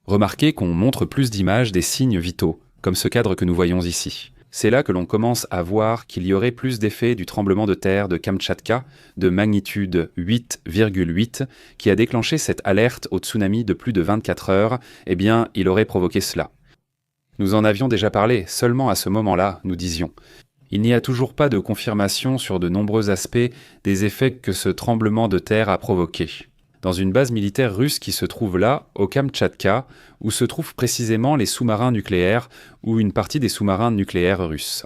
Remarquez qu'on montre plus d'images des signes vitaux, comme ce cadre que nous voyons ici. C'est là que l'on commence à voir qu'il y aurait plus d'effets du tremblement de terre de Kamtchatka de magnitude 8,8 qui a déclenché cette alerte au tsunami de plus de 24 heures, eh bien, il aurait provoqué cela. Nous en avions déjà parlé, seulement à ce moment-là, nous disions. Il n'y a toujours pas de confirmation sur de nombreux aspects des effets que ce tremblement de terre a provoqués. Dans une base militaire russe qui se trouve là, au Kamtchatka, où se trouvent précisément les sous-marins nucléaires ou une partie des sous-marins nucléaires russes.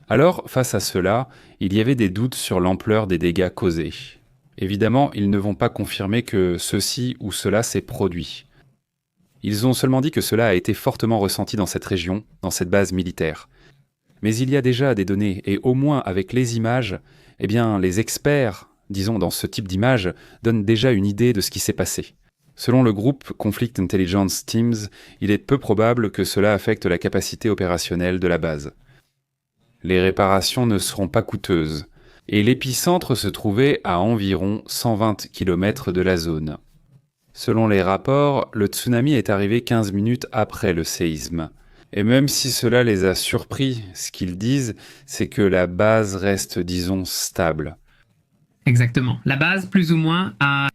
Alors, face à cela, il y avait des doutes sur l'ampleur des dégâts causés. Évidemment, ils ne vont pas confirmer que ceci ou cela s'est produit. Ils ont seulement dit que cela a été fortement ressenti dans cette région, dans cette base militaire. Mais il y a déjà des données, et au moins avec les images, eh bien, les experts, disons dans ce type d'image, donnent déjà une idée de ce qui s'est passé. Selon le groupe Conflict Intelligence Teams, il est peu probable que cela affecte la capacité opérationnelle de la base. Les réparations ne seront pas coûteuses, et l'épicentre se trouvait à environ 120 km de la zone. Selon les rapports, le tsunami est arrivé 15 minutes après le séisme. Et même si cela les a surpris, ce qu'ils disent, c'est que la base reste, disons, stable. Exactement. La base, plus ou moins, a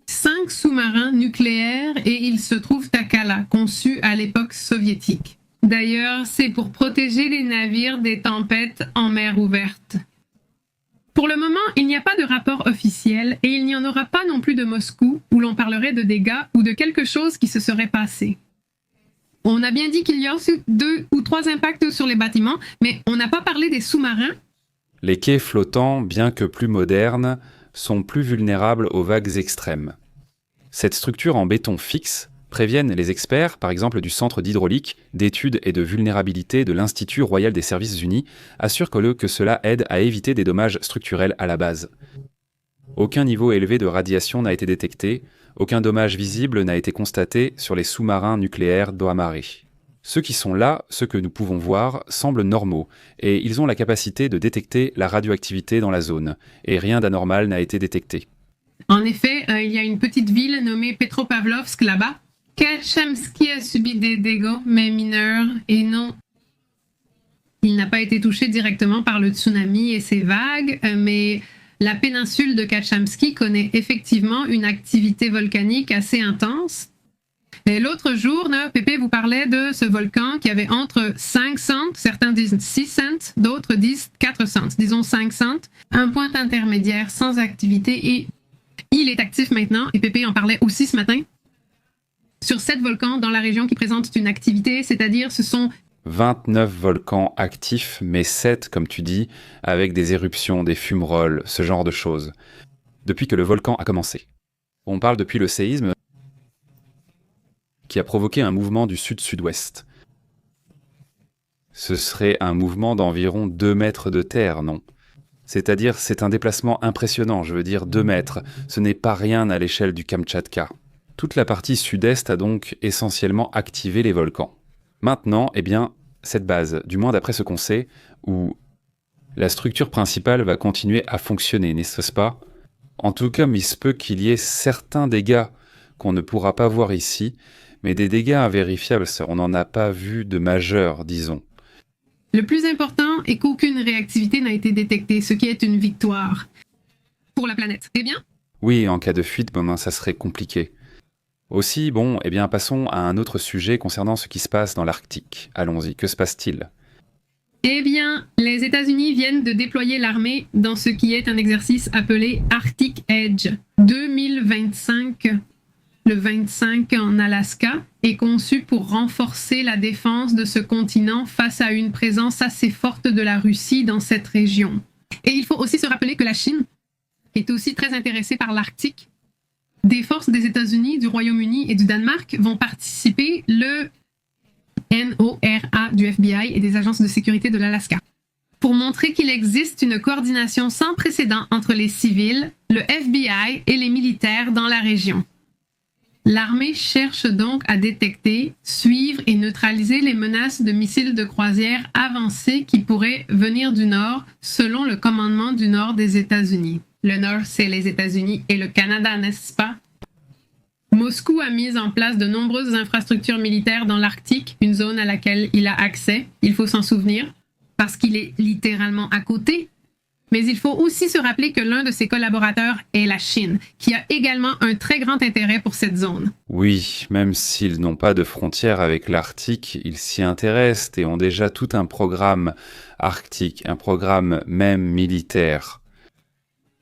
5 sous-marins nucléaires et ils se trouvent à Kala, conçus à l'époque soviétique. D'ailleurs, c'est pour protéger les navires des tempêtes en mer ouverte. Pour le moment, il n'y a pas de rapport officiel et il n'y en aura pas non plus de Moscou où l'on parlerait de dégâts ou de quelque chose qui se serait passé. On a bien dit qu'il y a aussi 2 ou 3 impacts sur les bâtiments, mais on n'a pas parlé des sous-marins. Les quais flottants, bien que plus modernes, sont plus vulnérables aux vagues extrêmes. Cette structure en béton fixe préviennent les experts, par exemple du Centre d'hydraulique, d'études et de vulnérabilité de l'Institut royal des services unis, assurent que cela aide à éviter des dommages structurels à la base. Aucun niveau élevé de radiation n'a été détecté, aucun dommage visible n'a été constaté sur les sous-marins nucléaires d'Ohamare. Ceux qui sont là, ceux que nous pouvons voir, semblent normaux, et ils ont la capacité de détecter la radioactivité dans la zone, et rien d'anormal n'a été détecté. En effet, il y a une petite ville nommée Petropavlovsk là-bas. Kachamsky a subi des dégâts, mais mineurs, et non, il n'a pas été touché directement par le tsunami et ses vagues, mais la péninsule de Kachamsky connaît effectivement une activité volcanique assez intense. Et l'autre jour, Pépé vous parlait de ce volcan qui avait entre 5 cents, certains disent 6 cents, d'autres disent 4 cents, disons 5 cents, un point intermédiaire sans activité et il est actif maintenant, et Pépé en parlait aussi ce matin, sur 7 volcans dans la région qui présentent une activité, c'est-à-dire ce sont 29 volcans actifs, mais 7, comme tu dis, avec des éruptions, des fumerolles, ce genre de choses, depuis que le volcan a commencé. On parle depuis le séisme qui a provoqué un mouvement du sud-sud-ouest. Ce serait un mouvement d'environ 2 mètres de terre, non ? C'est-à-dire, c'est un déplacement impressionnant, je veux dire 2 mètres. Ce n'est pas rien à l'échelle du Kamtchatka. Toute la partie sud-est a donc essentiellement activé les volcans. Maintenant, eh bien, cette base, du moins d'après ce qu'on sait, où la structure principale va continuer à fonctionner, n'est-ce pas ? En tout cas, il se peut qu'il y ait certains dégâts qu'on ne pourra pas voir ici, mais des dégâts invérifiables, on n'en a pas vu de majeurs, disons. Le plus important est qu'aucune réactivité n'a été détectée, ce qui est une victoire pour la planète. Eh bien ? Oui, en cas de fuite, ça serait compliqué. Aussi, passons à un autre sujet concernant ce qui se passe dans l'Arctique. Allons-y, que se passe-t-il ? Eh bien, les États-Unis viennent de déployer l'armée dans ce qui est un exercice appelé Arctic Edge 2025. Le 25 en Alaska est conçu pour renforcer la défense de ce continent face à une présence assez forte de la Russie dans cette région. Et il faut aussi se rappeler que la Chine est aussi très intéressée par l'Arctique. Des forces des États-Unis, du Royaume-Uni et du Danemark vont participer le NORA du FBI et des agences de sécurité de l'Alaska. Pour montrer qu'il existe une coordination sans précédent entre les civils, le FBI et les militaires dans la région. L'armée cherche donc à détecter, suivre et neutraliser les menaces de missiles de croisière avancés qui pourraient venir du Nord selon le commandement du Nord des États-Unis. Le Nord, c'est les États-Unis et le Canada, n'est-ce pas? Moscou a mis en place de nombreuses infrastructures militaires dans l'Arctique, une zone à laquelle il a accès, il faut s'en souvenir, parce qu'il est littéralement à côté. Mais il faut aussi se rappeler que l'un de ses collaborateurs est la Chine, qui a également un très grand intérêt pour cette zone. Oui, même s'ils n'ont pas de frontière avec l'Arctique, ils s'y intéressent et ont déjà tout un programme arctique, un programme même militaire.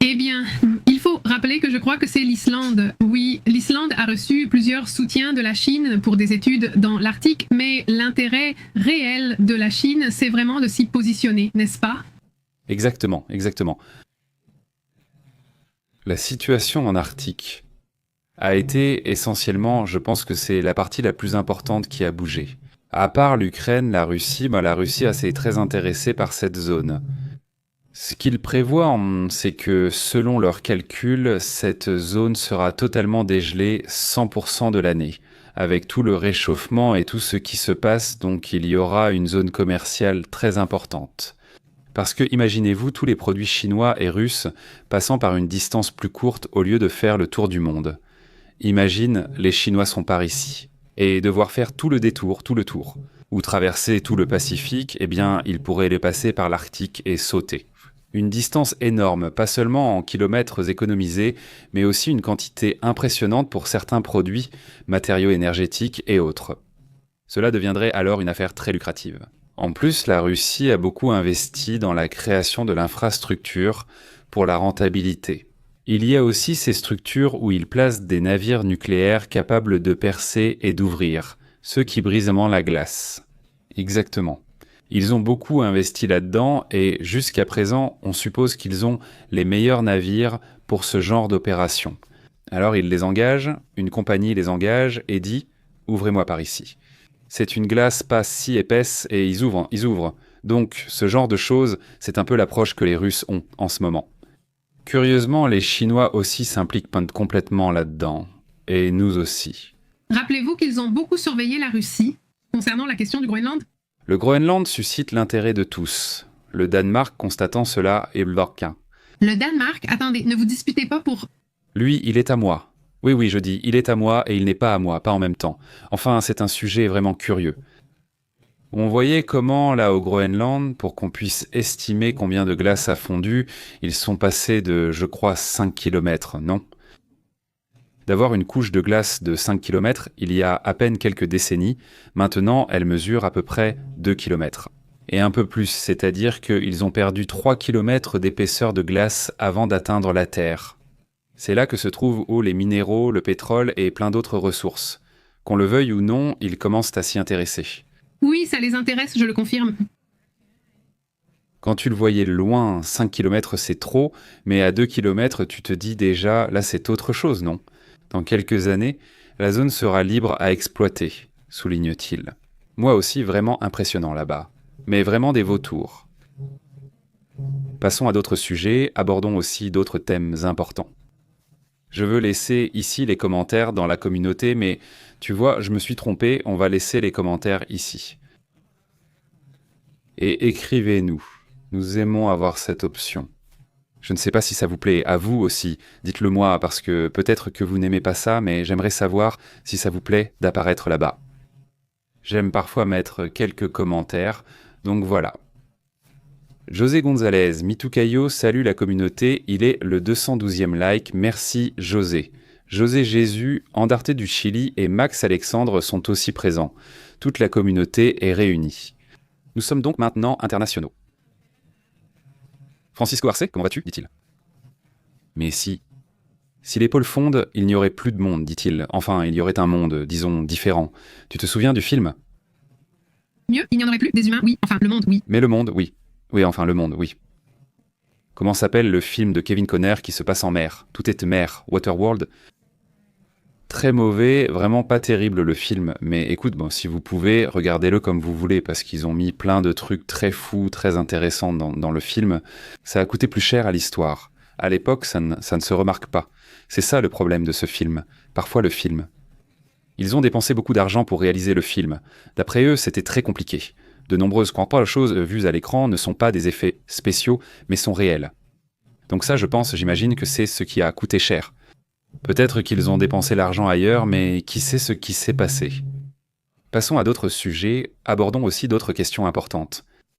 Eh bien, il faut rappeler que je crois que c'est l'Islande. Oui, l'Islande a reçu plusieurs soutiens de la Chine pour des études dans l'Arctique, mais l'intérêt réel de la Chine, c'est vraiment de s'y positionner, n'est-ce pas? Exactement, exactement. La situation en Arctique a été essentiellement, je pense que c'est la partie la plus importante qui a bougé. À part l'Ukraine, la Russie s'est très intéressée par cette zone. Ce qu'ils prévoient, c'est que selon leurs calculs, cette zone sera totalement dégelée 100% de l'année, avec tout le réchauffement et tout ce qui se passe, donc il y aura une zone commerciale très importante. Parce que imaginez-vous tous les produits chinois et russes passant par une distance plus courte au lieu de faire le tour du monde. Imagine, les Chinois sont par ici, et devoir faire tout le détour, tout le tour, ou traverser tout le Pacifique, eh bien, ils pourraient le passer par l'Arctique et sauter. Une distance énorme, pas seulement en kilomètres économisés, mais aussi une quantité impressionnante pour certains produits, matériaux énergétiques et autres. Cela deviendrait alors une affaire très lucrative. En plus, la Russie a beaucoup investi dans la création de l'infrastructure pour la rentabilité. Il y a aussi ces structures où ils placent des navires nucléaires capables de percer et d'ouvrir, ceux qui brisent la glace. Exactement. Ils ont beaucoup investi là-dedans et jusqu'à présent, on suppose qu'ils ont les meilleurs navires pour ce genre d'opération. Alors ils les engagent, une compagnie les engage et dit « Ouvrez-moi par ici ». C'est une glace pas si épaisse et ils ouvrent. Donc, ce genre de choses, c'est un peu l'approche que les Russes ont en ce moment. Curieusement, les Chinois aussi s'impliquent complètement là-dedans. Et nous aussi. Rappelez-vous qu'ils ont beaucoup surveillé la Russie concernant la question du Groenland. Le Groenland suscite l'intérêt de tous. Le Danemark, constatant cela, est bloqué. Le Danemark, attendez, ne vous disputez pas pour... Lui, il est à moi. Oui, je dis, il est à moi et il n'est pas à moi, pas en même temps. Enfin, c'est un sujet vraiment curieux. On voyait comment, là, au Groenland, pour qu'on puisse estimer combien de glace a fondu, ils sont passés de, je crois, 5 km, non ? D'avoir une couche de glace de 5 km, il y a à peine quelques décennies, maintenant, elle mesure à peu près 2 km. Et un peu plus, c'est-à-dire qu'ils ont perdu 3 km d'épaisseur de glace avant d'atteindre la Terre. C'est là que se trouvent les minéraux, le pétrole et plein d'autres ressources. Qu'on le veuille ou non, ils commencent à s'y intéresser. Oui, ça les intéresse, je le confirme. Quand tu le voyais loin, 5 km c'est trop, mais à 2 km tu te dis déjà, là c'est autre chose, non ? Dans quelques années, la zone sera libre à exploiter, souligne-t-il. Moi aussi vraiment impressionnant là-bas, mais vraiment des vautours. Passons à d'autres sujets, abordons aussi d'autres thèmes importants. Je veux laisser ici les commentaires dans la communauté, mais tu vois, je me suis trompé, on va laisser les commentaires ici. Et écrivez-nous, nous aimons avoir cette option. Je ne sais pas si ça vous plaît, à vous aussi, dites-le moi, parce que peut-être que vous n'aimez pas ça, mais j'aimerais savoir si ça vous plaît d'apparaître là-bas. J'aime parfois mettre quelques commentaires, donc voilà. José Gonzalez, Mitucayo salue la communauté, il est le 212e like, merci José. José Jésus, Andarte du Chili et Max Alexandre sont aussi présents. Toute la communauté est réunie. Nous sommes donc maintenant internationaux. Francisco Arce, comment vas-tu ? Dit-il. Mais si les pôles fondent, il n'y aurait plus de monde, dit-il. Enfin, il y aurait un monde, disons, différent. Tu te souviens du film ? Mieux, il n'y en aurait plus des humains, oui. Enfin, le monde, oui. Mais le monde, oui. Oui, enfin, le monde, oui. Comment s'appelle le film de Kevin Conner qui se passe en mer ? Tout est mer, Waterworld. Très mauvais, vraiment pas terrible le film, mais écoute, bon, si vous pouvez, regardez-le comme vous voulez, parce qu'ils ont mis plein de trucs très fous, très intéressants dans le film. Ça a coûté plus cher à l'histoire. À l'époque, ça ne se remarque pas. C'est ça le problème de ce film. Parfois le film. Ils ont dépensé beaucoup d'argent pour réaliser le film. D'après eux, c'était très compliqué. De nombreuses choses vues à l'écran ne sont pas des effets spéciaux, mais sont réels. Donc ça, j'imagine que c'est ce qui a coûté cher. Peut-être qu'ils ont dépensé l'argent ailleurs, mais qui sait ce qui s'est passé? Passons à d'autres sujets, abordons aussi d'autres questions importantes.